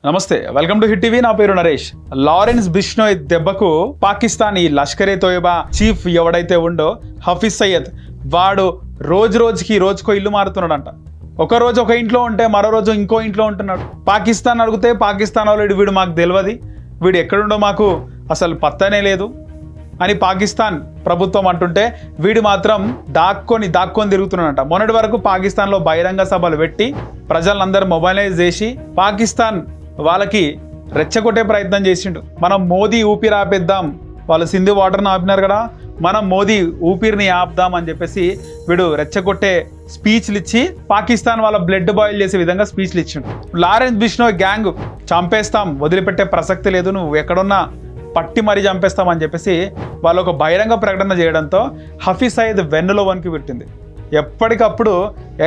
నమస్తే, welcome to hit TV. నా పేరు నరేష్. లారెన్స్ బిష్నోయ్ దెబ్బకు పాకిస్తాన్ ఈ లష్కరే తోయబా చీఫ్ ఎవడైతే ఉండో హఫీజ్ సయ్యద్ వాడు రోజుకో ఇల్లు మారుతున్నాడంట. ఒక రోజు ఒక ఇంట్లో ఉంటే మరో రోజు ఇంకో ఇంట్లో ఉంటున్నాడు. పాకిస్తాన్ అడిగితే పాకిస్తాన్ వాళ్ళు వీడు మాకు తెలియదు, వీడు ఎక్కడుండో మాకు అసలు పత్తనే లేదు అని పాకిస్తాన్ ప్రభుత్వం అంటుంటే వీడు మాత్రం దాక్కొని తిరుగుతున్నాడంట. మొన్నటి వరకు పాకిస్తాన్లో బహిరంగ సభలు పెట్టి ప్రజలందరూ మొబైలైజ్ చేసి పాకిస్తాన్ వాళ్ళకి రెచ్చగొట్టే ప్రయత్నం చేసిండు. మనం మోదీ ఊపిరి ఆపేద్దాం, వాళ్ళు సింధు వాటర్ని ఆపినారు కదా, మనం మోదీ ఊపిరిని ఆపుదాం అని చెప్పేసి వీడు రెచ్చగొట్టే స్పీచ్లు ఇచ్చి పాకిస్తాన్ వాళ్ళ బ్లడ్ బాయిల్ చేసే విధంగా స్పీచ్లు ఇచ్చిండు. లారెన్స్ బిష్నోయ్ గ్యాంగ్ చంపేస్తాం, వదిలిపెట్టే ప్రసక్తి లేదు, నువ్వు ఎక్కడున్నా పట్టి మరీ చంపేస్తామని చెప్పేసి వాళ్ళు ఒక బహిరంగ ప్రకటన చేయడంతో హఫీజ్ సయ్యద్ వెన్నులో వణికి పెట్టింది. ఎప్పటికప్పుడు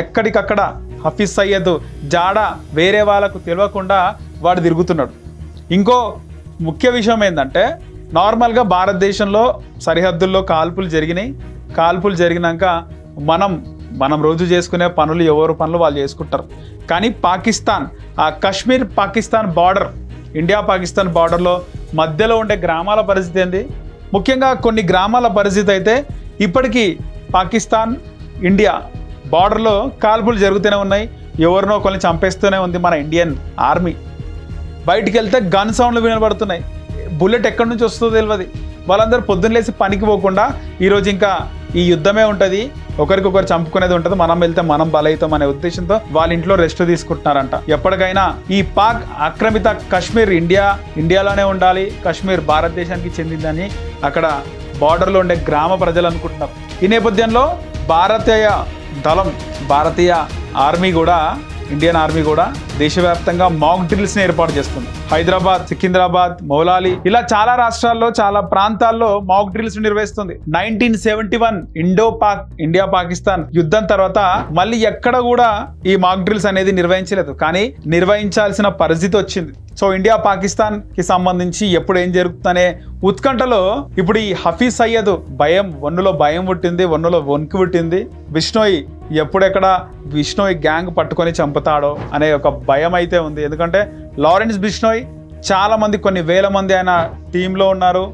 ఎక్కడికక్కడ హఫీజ్ సయ్యద్ జాడ వేరే వాళ్ళకు తెలియకుండా వాడు తిరుగుతున్నాడు. ఇంకో ముఖ్య విషయం ఏంటంటే, నార్మల్గా భారతదేశంలో సరిహద్దుల్లో కాల్పులు జరిగినాక మనం రోజు చేసుకునే పనులు ఎవరు పనులు వాళ్ళు చేసుకుంటారు. కానీ పాకిస్తాన్ ఆ కశ్మీర్ పాకిస్తాన్ బార్డర్, ఇండియా పాకిస్తాన్ బార్డర్లో మధ్యలో ఉండే గ్రామాల పరిస్థితి ఏంది, ముఖ్యంగా కొన్ని గ్రామాల పరిస్థితి అయితే ఇప్పటికీ పాకిస్తాన్ ఇండియా బార్డర్లో కాల్పులు జరుగుతూనే ఉన్నాయి, ఎవరినో కొన్ని చంపేస్తూనే ఉంది మన ఇండియన్ ఆర్మీ. బయటికి వెళ్తే గన్ సౌండ్లు వినబడుతున్నాయి, బుల్లెట్ ఎక్కడి నుంచి వస్తుందో తెలియదు. వాళ్ళందరూ పొద్దున్న లేసి పనికి పోకుండా ఈరోజు ఇంకా ఈ యుద్ధమే ఉంటుంది, ఒకరికొకరు చంపుకునేది ఉంటుంది, మనం వెళ్తే మనం బలవుతాం అనే ఉద్దేశంతో వాళ్ళ ఇంట్లో రెస్ట్ తీసుకుంటున్నారంట. ఎప్పటికైనా ఈ పాక్ ఆక్రమిత కశ్మీర్ ఇండియాలోనే ఉండాలి, కశ్మీర్ భారతదేశానికి చెందిందని అక్కడ బార్డర్లో ఉండే గ్రామ ప్రజలు అనుకుంటున్నారు. ఈ నేపథ్యంలో భారతీయ ఆర్మీ కూడా, ఇండియన్ ఆర్మీ కూడా దేశవ్యాప్తంగా మాక్ డ్రిల్స్ని ఏర్పాటు చేస్తుంది. హైదరాబాద్, సికింద్రాబాద్, మౌలాలి ఇలా చాలా రాష్ట్రాల్లో చాలా ప్రాంతాల్లో మాక్ డ్రిల్స్ నిర్వహిస్తుంది. 1971 ఇండియా పాకిస్తాన్ యుద్ధం తర్వాత మళ్ళీ ఎక్కడ కూడా ఈ మాక్ డ్రిల్స్ అనేది నిర్వహించలేదు, కానీ నిర్వహించాల్సిన పరిస్థితి వచ్చింది. సో ఇండియా పాకిస్తాన్ కి సంబంధించి ఎప్పుడు ఏం జరుగుతుందనే ఉత్కంఠలో ఇప్పుడు ఈ హఫీజ్ సయ్యద్ వన్నులో భయం పుట్టింది, వన్నులో వణుకు పుట్టింది. బిష్నోయ్ గ్యాంగ్ పట్టుకొని చంపుతాడో అనే ఒక భయం అయితే ఉంది. ఎందుకంటే లారెన్స్ బిష్నోయ్ చాలా మంది, కొన్ని వేల మంది ఆయన టీంలో ఉన్నారు.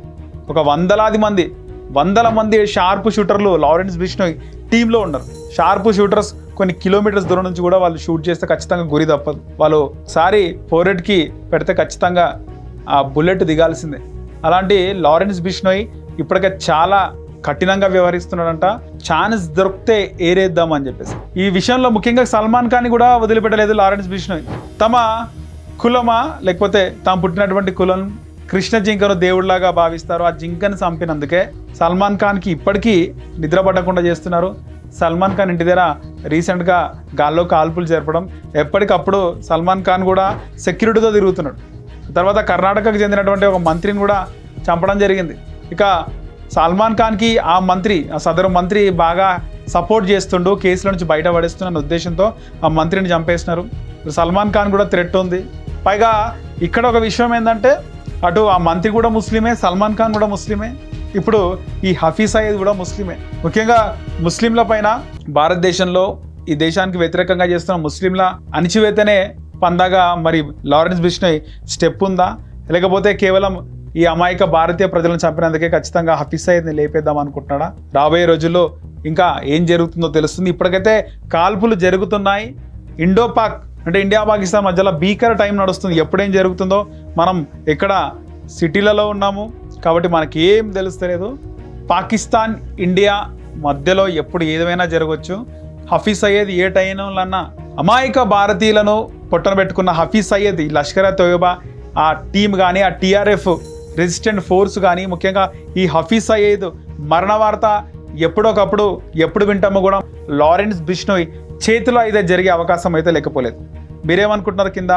ఒక వందల మంది షార్ప్ షూటర్లు లారెన్స్ బిష్నోయ్ టీంలో ఉన్నారు. షార్ప్ షూటర్స్ కొన్ని కిలోమీటర్స్ దూరం నుంచి కూడా వాళ్ళు షూట్ చేస్తే ఖచ్చితంగా గురి తప్పదు. వాళ్ళు సారి ఫోరెడ్కి పెడితే ఖచ్చితంగా ఆ బుల్లెట్ దిగాల్సిందే. అలాంటి లారెన్స్ బిష్నోయ్ ఇప్పటికే చాలా కఠినంగా వ్యవహరిస్తున్నాడంట. ఛాన్స్ దొరికితే ఏరేద్దామని చెప్పేసి ఈ విషయంలో ముఖ్యంగా సల్మాన్ ఖాన్ కూడా వదిలిపెట్టలేదు లారెన్స్ బిష్నోయ్. తమ కులమా లేకపోతే తాము పుట్టినటువంటి కులం కృష్ణ జింకను దేవుడిలాగా భావిస్తారు. ఆ జింకను చంపినందుకే సల్మాన్ ఖాన్కి ఇప్పటికీ నిద్ర పట్టకుండా చేస్తున్నారు. సల్మాన్ ఖాన్ ఇంటి దగ్గర రీసెంట్గా గాల్లో కాల్పులు జరపడం, ఎప్పటికప్పుడు సల్మాన్ ఖాన్ కూడా సెక్యూరిటీతో తిరుగుతున్నాడు. తర్వాత కర్ణాటకకు చెందినటువంటి ఒక మంత్రిని కూడా చంపడం జరిగింది. ఇక సల్మాన్ ఖాన్కి ఆ సదరు మంత్రి బాగా సపోర్ట్ చేస్తుండు, కేసుల నుంచి బయట పడేస్తున్న ఉద్దేశంతో ఆ మంత్రిని చంపేస్తున్నారు. సల్మాన్ ఖాన్ కూడా థ్రెట్ ఉంది. పైగా ఇక్కడ ఒక విషయం ఏంటంటే, అటు ఆ మంత్రి కూడా ముస్లిమే, సల్మాన్ ఖాన్ కూడా ముస్లిమే, ఇప్పుడు ఈ హఫీజ్ సయ్యద్ కూడా ముస్లిమే. ముఖ్యంగా ముస్లింల పైన భారతదేశంలో ఈ దేశానికి వ్యతిరేకంగా చేస్తున్న ముస్లింల అణిచివేతనే పందాగా మరి లారెన్స్ బిష్నోయ్ స్టెప్ ఉందా, లేకపోతే కేవలం ఈ అమాయక భారతీయ ప్రజలను చంపినందుకే ఖచ్చితంగా హఫీజ్ సయ్యద్ని లేపేద్దాం అనుకుంటున్నాడా? రాబోయే రోజుల్లో ఇంకా ఏం జరుగుతుందో తెలుస్తుంది. ఇప్పటికైతే కాల్పులు జరుగుతున్నాయి. ఇండియా పాకిస్తాన్ మధ్యలో భీకర టైం నడుస్తుంది. ఎప్పుడేం జరుగుతుందో మనం ఎక్కడ సిటీలలో ఉన్నాము కాబట్టి మనకి ఏం తెలుస్తలేదు. పాకిస్తాన్ ఇండియా మధ్యలో ఎప్పుడు ఏదైనా జరగవచ్చు. హఫీజ్ సయ్యద్ ఏ టైంలన్నా అమాయక భారతీయులను పొట్టన పెట్టుకున్న హఫీజ్ సయ్యద్, ఈ లష్కరే తోయబా ఆ టీం కానీ, ఆ టీఆర్ఎఫ్ రెసిస్టెంట్ ఫోర్స్ కానీ, ముఖ్యంగా ఈ హఫీజ్ సయ్యద్ మరణ వార్త ఎప్పుడు వింటామో కూడా లారెన్స్ బిష్నోయ్ చేతిలో అయితే జరిగే అవకాశం అయితే లేకపోలేదు. మీరేమనుకుంటున్నారు? కింద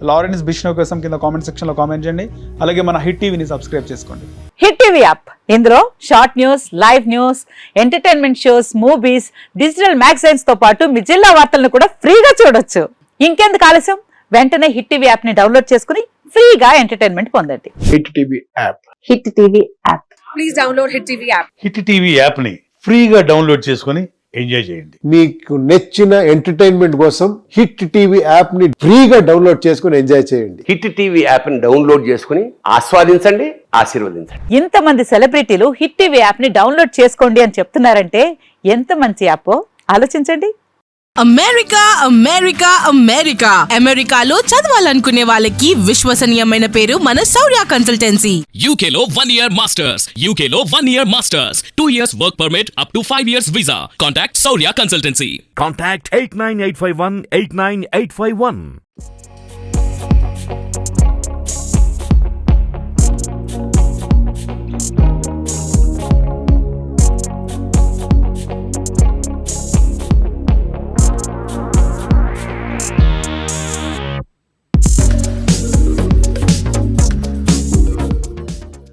లారెన్స్ బిష్నోయ్ కోసం కింద కామెంట్ సెక్షన్లో కామెంట్ చేయండి. అలాగే మన హిట్ టీవీని సబ్స్క్రైబ్ చేసుకోండి. హిట్ టీవీ యాప్, ఇందులో short news, live news, entertainment shows, movies, digital magazines తో పాటు మీ జిల్లా వార్తలను కూడా ఫ్రీగా చూడొచ్చు. ఇంకెందుకు ఆలస్యం, వెంటనే హిట్ టీవీ యాప్ ని డౌన్లోడ్ చేసుకుని ఫ్రీగా ఎంటర్టైన్మెంట్ పొందండి. Hit TV app. Hit TV app. Please download hit TV app. Hit TV app ని ఫ్రీగా డౌన్లోడ్ చేసుకొని ఎంజాయ్ చేయండి. మీకు నచ్చిన ఎంటర్టైన్మెంట్ కోసం హిట్ టీవీ యాప్ ని ఫ్రీగా డౌన్లోడ్ చేసుకుని ఎంజాయ్ చేయండి. హిట్ టీవీ యాప్ ని డౌన్లోడ్ చేసుకుని ఆస్వాదించండి, ఆశీర్వదించండి. ఇంతమంది సెలబ్రిటీలు హిట్ టీవీ యాప్ ని డౌన్లోడ్ చేసుకోండి అని చెప్తున్నారంటే ఎంత మంచి యాప్ ఆలోచించండి. అమెరికా అమెరికా అమెరికా అమెరికాలో చదవాలనుకునే వాళ్ళకి విశ్వసనీయమైన పేరు మన శౌర్య కన్సల్టెన్సీ. UK లో 1 year masters. UK లో 1 year masters. 2 years work permit up to 5 years visa. Contact Saurya Consultancy. Contact 89851 89851.